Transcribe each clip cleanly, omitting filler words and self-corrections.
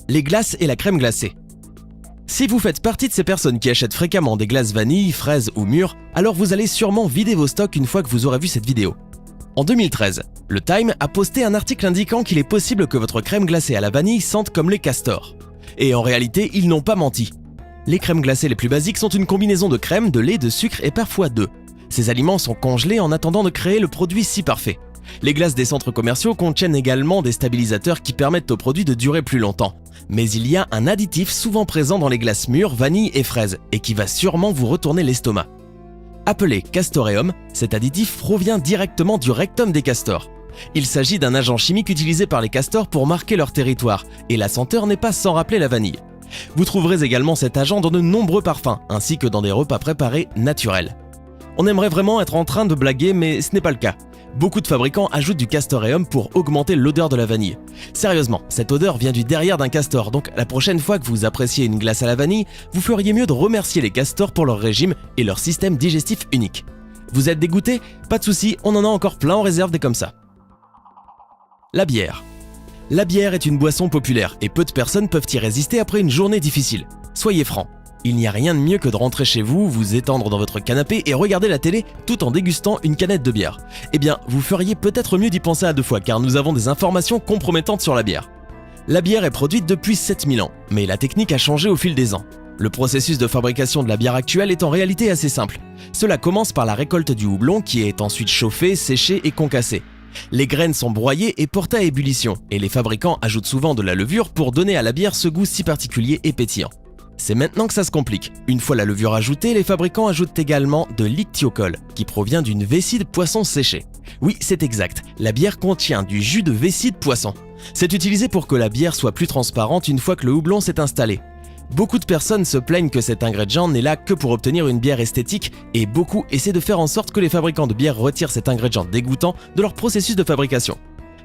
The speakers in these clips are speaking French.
les glaces et la crème glacée. Si vous faites partie de ces personnes qui achètent fréquemment des glaces vanille, fraises ou mûres, alors vous allez sûrement vider vos stocks une fois que vous aurez vu cette vidéo. En 2013, le Time a posté un article indiquant qu'il est possible que votre crème glacée à la vanille sente comme les castors. Et en réalité, ils n'ont pas menti. Les crèmes glacées les plus basiques sont une combinaison de crème, de lait, de sucre et parfois d'œufs. Ces aliments sont congelés en attendant de créer le produit si parfait. Les glaces des centres commerciaux contiennent également des stabilisateurs qui permettent au produit de durer plus longtemps. Mais il y a un additif souvent présent dans les glaces mûres, vanille et fraises, et qui va sûrement vous retourner l'estomac. Appelé castoreum, cet additif provient directement du rectum des castors. Il s'agit d'un agent chimique utilisé par les castors pour marquer leur territoire, et la senteur n'est pas sans rappeler la vanille. Vous trouverez également cet agent dans de nombreux parfums, ainsi que dans des repas préparés naturels. On aimerait vraiment être en train de blaguer, mais ce n'est pas le cas. Beaucoup de fabricants ajoutent du castoreum pour augmenter l'odeur de la vanille. Sérieusement, cette odeur vient du derrière d'un castor, donc la prochaine fois que vous appréciez une glace à la vanille, vous feriez mieux de remercier les castors pour leur régime et leur système digestif unique. Vous êtes dégoûté? Pas de souci, on en a encore plein en réserve des comme ça. La bière. La bière est une boisson populaire et peu de personnes peuvent y résister après une journée difficile. Soyez francs. Il n'y a rien de mieux que de rentrer chez vous, vous étendre dans votre canapé et regarder la télé tout en dégustant une canette de bière. Eh bien, vous feriez peut-être mieux d'y penser à deux fois car nous avons des informations compromettantes sur la bière. La bière est produite depuis 7000 ans, mais la technique a changé au fil des ans. Le processus de fabrication de la bière actuelle est en réalité assez simple. Cela commence par la récolte du houblon qui est ensuite chauffé, séché et concassé. Les graines sont broyées et portées à ébullition, et les fabricants ajoutent souvent de la levure pour donner à la bière ce goût si particulier et pétillant. C'est maintenant que ça se complique. Une fois la levure ajoutée, les fabricants ajoutent également de l'ictiocol, qui provient d'une vessie de poisson séchée. Oui, c'est exact, la bière contient du jus de vessie de poisson. C'est utilisé pour que la bière soit plus transparente une fois que le houblon s'est installé. Beaucoup de personnes se plaignent que cet ingrédient n'est là que pour obtenir une bière esthétique et beaucoup essaient de faire en sorte que les fabricants de bière retirent cet ingrédient dégoûtant de leur processus de fabrication.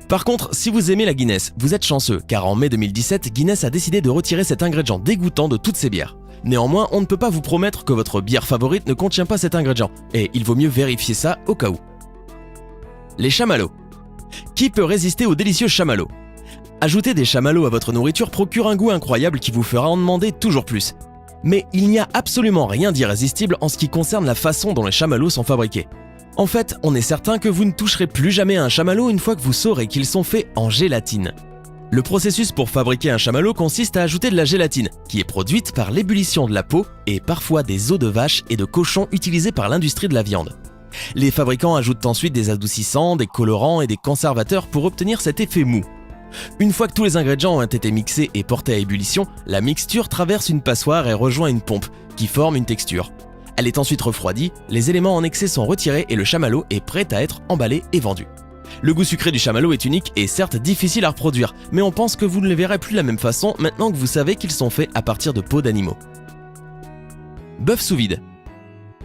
Par contre, si vous aimez la Guinness, vous êtes chanceux car en mai 2017, Guinness a décidé de retirer cet ingrédient dégoûtant de toutes ses bières. Néanmoins, on ne peut pas vous promettre que votre bière favorite ne contient pas cet ingrédient et il vaut mieux vérifier ça au cas où. Les chamallows. Qui peut résister aux délicieux chamallows? Ajouter des chamallows à votre nourriture procure un goût incroyable qui vous fera en demander toujours plus. Mais il n'y a absolument rien d'irrésistible en ce qui concerne la façon dont les chamallows sont fabriqués. En fait, on est certain que vous ne toucherez plus jamais à un chamallow une fois que vous saurez qu'ils sont faits en gélatine. Le processus pour fabriquer un chamallow consiste à ajouter de la gélatine, qui est produite par l'ébullition de la peau et parfois des os de vache et de cochon utilisés par l'industrie de la viande. Les fabricants ajoutent ensuite des adoucissants, des colorants et des conservateurs pour obtenir cet effet mou. Une fois que tous les ingrédients ont été mixés et portés à ébullition, la mixture traverse une passoire et rejoint une pompe, qui forme une texture. Elle est ensuite refroidie, les éléments en excès sont retirés et le chamallow est prêt à être emballé et vendu. Le goût sucré du chamallow est unique et certes difficile à reproduire, mais on pense que vous ne les verrez plus de la même façon maintenant que vous savez qu'ils sont faits à partir de peaux d'animaux. Bœuf sous vide.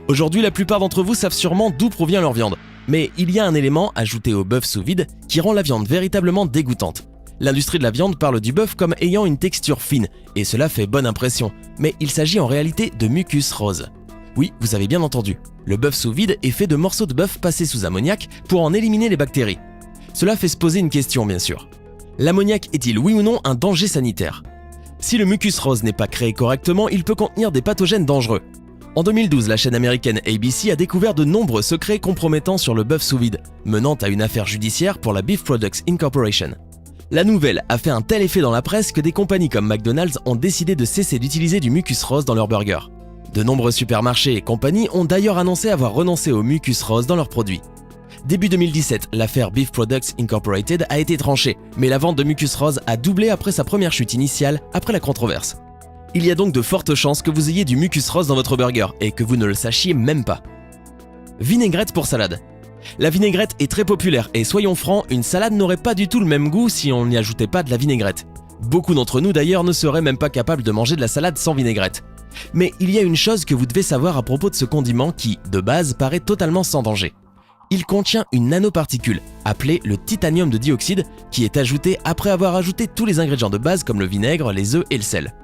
Aujourd'hui, la plupart d'entre vous savent sûrement d'où provient leur viande, mais il y a un élément ajouté au bœuf sous vide qui rend la viande véritablement dégoûtante. L'industrie de la viande parle du bœuf comme ayant une texture fine, et cela fait bonne impression, mais il s'agit en réalité de mucus rose. Oui, vous avez bien entendu, le bœuf sous vide est fait de morceaux de bœuf passés sous ammoniac pour en éliminer les bactéries. Cela fait se poser une question bien sûr. L'ammoniac est-il oui ou non un danger sanitaire? Si le mucus rose n'est pas créé correctement, il peut contenir des pathogènes dangereux. En 2012, la chaîne américaine ABC a découvert de nombreux secrets compromettants sur le bœuf sous vide, menant à une affaire judiciaire pour la Beef Products Incorporation. La nouvelle a fait un tel effet dans la presse que des compagnies comme McDonald's ont décidé de cesser d'utiliser du mucus rose dans leurs burgers. De nombreux supermarchés et compagnies ont d'ailleurs annoncé avoir renoncé au mucus rose dans leurs produits. Début 2017, l'affaire Beef Products Incorporated a été tranchée, mais la vente de mucus rose a doublé après sa première chute initiale après la controverse. Il y a donc de fortes chances que vous ayez du mucus rose dans votre burger et que vous ne le sachiez même pas. Vinaigrette pour salade. La vinaigrette est très populaire et soyons francs, une salade n'aurait pas du tout le même goût si on n'y ajoutait pas de la vinaigrette. Beaucoup d'entre nous d'ailleurs ne seraient même pas capables de manger de la salade sans vinaigrette. Mais il y a une chose que vous devez savoir à propos de ce condiment qui, de base, paraît totalement sans danger. Il contient une nanoparticule, appelée le titanium de dioxyde, qui est ajoutée après avoir ajouté tous les ingrédients de base comme le vinaigre, les œufs et le sel.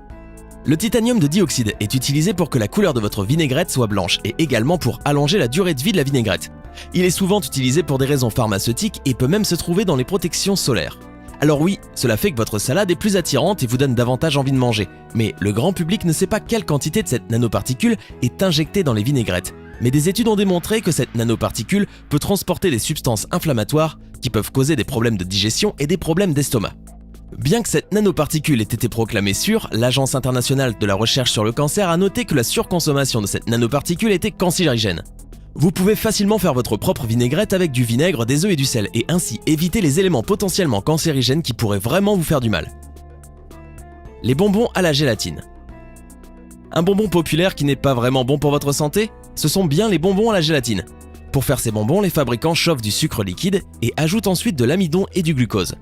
Le titanium de dioxyde est utilisé pour que la couleur de votre vinaigrette soit blanche et également pour allonger la durée de vie de la vinaigrette. Il est souvent utilisé pour des raisons pharmaceutiques et peut même se trouver dans les protections solaires. Alors oui, cela fait que votre salade est plus attirante et vous donne davantage envie de manger. Mais le grand public ne sait pas quelle quantité de cette nanoparticule est injectée dans les vinaigrettes. Mais des études ont démontré que cette nanoparticule peut transporter des substances inflammatoires qui peuvent causer des problèmes de digestion et des problèmes d'estomac. Bien que cette nanoparticule ait été proclamée sûre, l'Agence internationale de la recherche sur le cancer a noté que la surconsommation de cette nanoparticule était cancérigène. Vous pouvez facilement faire votre propre vinaigrette avec du vinaigre, des œufs et du sel et ainsi éviter les éléments potentiellement cancérigènes qui pourraient vraiment vous faire du mal. Les bonbons à la gélatine. Un bonbon populaire qui n'est pas vraiment bon pour votre santé? Ce sont bien les bonbons à la gélatine. Pour faire ces bonbons, les fabricants chauffent du sucre liquide et ajoutent ensuite de l'amidon et du glucose.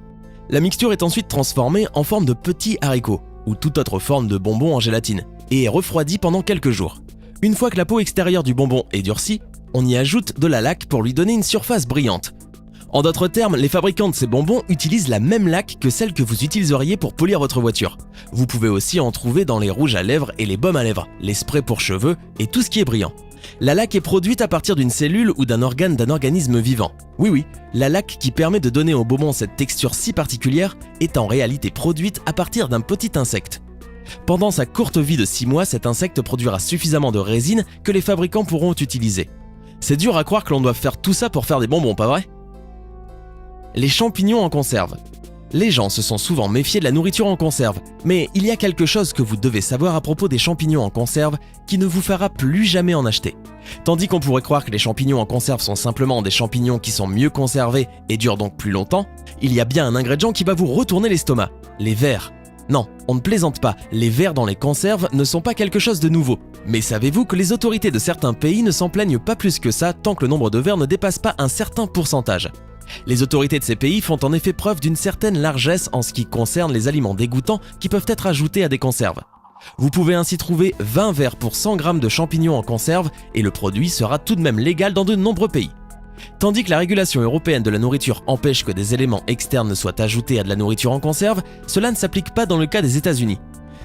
La mixture est ensuite transformée en forme de petits haricots ou toute autre forme de bonbon en gélatine et est refroidie pendant quelques jours. Une fois que la peau extérieure du bonbon est durcie, on y ajoute de la laque pour lui donner une surface brillante. En d'autres termes, les fabricants de ces bonbons utilisent la même laque que celle que vous utiliseriez pour polir votre voiture. Vous pouvez aussi en trouver dans les rouges à lèvres et les baumes à lèvres, les sprays pour cheveux et tout ce qui est brillant. La laque est produite à partir d'une cellule ou d'un organe d'un organisme vivant. Oui, la laque qui permet de donner au bonbon cette texture si particulière est en réalité produite à partir d'un petit insecte. Pendant sa courte vie de 6 mois, cet insecte produira suffisamment de résine que les fabricants pourront utiliser. C'est dur à croire que l'on doive faire tout ça pour faire des bonbons, pas vrai? Les champignons en conserve. Les gens se sont souvent méfiés de la nourriture en conserve, mais il y a quelque chose que vous devez savoir à propos des champignons en conserve qui ne vous fera plus jamais en acheter. Tandis qu'on pourrait croire que les champignons en conserve sont simplement des champignons qui sont mieux conservés et durent donc plus longtemps, il y a bien un ingrédient qui va vous retourner l'estomac, les vers. Non, on ne plaisante pas, les vers dans les conserves ne sont pas quelque chose de nouveau. Mais savez-vous que les autorités de certains pays ne s'en plaignent pas plus que ça tant que le nombre de vers ne dépasse pas un certain pourcentage. Les autorités de ces pays font en effet preuve d'une certaine largesse en ce qui concerne les aliments dégoûtants qui peuvent être ajoutés à des conserves. Vous pouvez ainsi trouver 20 vers pour 100 grammes de champignons en conserve et le produit sera tout de même légal dans de nombreux pays. Tandis que la régulation européenne de la nourriture empêche que des éléments externes soient ajoutés à de la nourriture en conserve, cela ne s'applique pas dans le cas des États-Unis.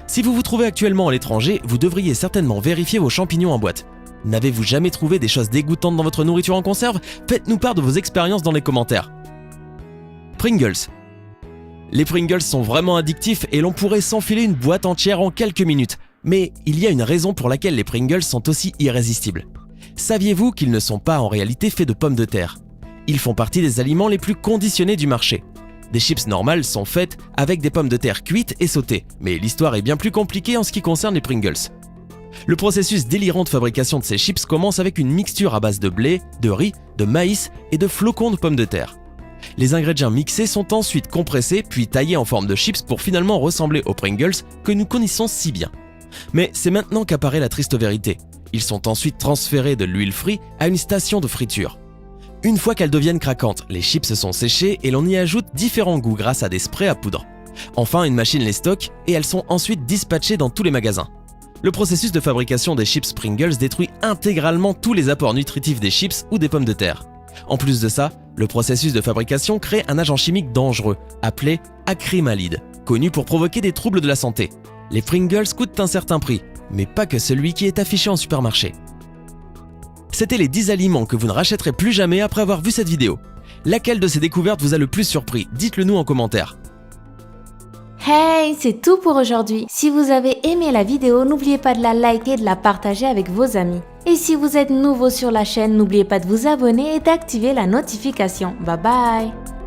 Si vous vous trouvez actuellement à l'étranger, vous devriez certainement vérifier vos champignons en boîte. N'avez-vous jamais trouvé des choses dégoûtantes dans votre nourriture en conserve? Faites-nous part de vos expériences dans les commentaires. Pringles. Les Pringles sont vraiment addictifs et l'on pourrait s'enfiler une boîte entière en quelques minutes. Mais il y a une raison pour laquelle les Pringles sont aussi irrésistibles. Saviez-vous qu'ils ne sont pas en réalité faits de pommes de terre? Ils font partie des aliments les plus conditionnés du marché. Des chips normales sont faites avec des pommes de terre cuites et sautées, mais l'histoire est bien plus compliquée en ce qui concerne les Pringles. Le processus délirant de fabrication de ces chips commence avec une mixture à base de blé, de riz, de maïs et de flocons de pommes de terre. Les ingrédients mixés sont ensuite compressés puis taillés en forme de chips pour finalement ressembler aux Pringles que nous connaissons si bien. Mais c'est maintenant qu'apparaît la triste vérité. Ils sont ensuite transférés de l'huile frite à une station de friture. Une fois qu'elles deviennent craquantes, les chips sont séchées et l'on y ajoute différents goûts grâce à des sprays à poudre. Enfin, une machine les stocke et elles sont ensuite dispatchées dans tous les magasins. Le processus de fabrication des chips Pringles détruit intégralement tous les apports nutritifs des chips ou des pommes de terre. En plus de ça, le processus de fabrication crée un agent chimique dangereux, appelé acrylamide, connu pour provoquer des troubles de la santé. Les Pringles coûtent un certain prix, mais pas que celui qui est affiché en supermarché. C'était les 10 aliments que vous ne rachèterez plus jamais après avoir vu cette vidéo. Laquelle de ces découvertes vous a le plus surpris? Dites-le nous en commentaire. Hey, c'est tout pour aujourd'hui. Si vous avez aimé la vidéo, n'oubliez pas de la liker et de la partager avec vos amis. Et si vous êtes nouveau sur la chaîne, n'oubliez pas de vous abonner et d'activer la notification. Bye bye!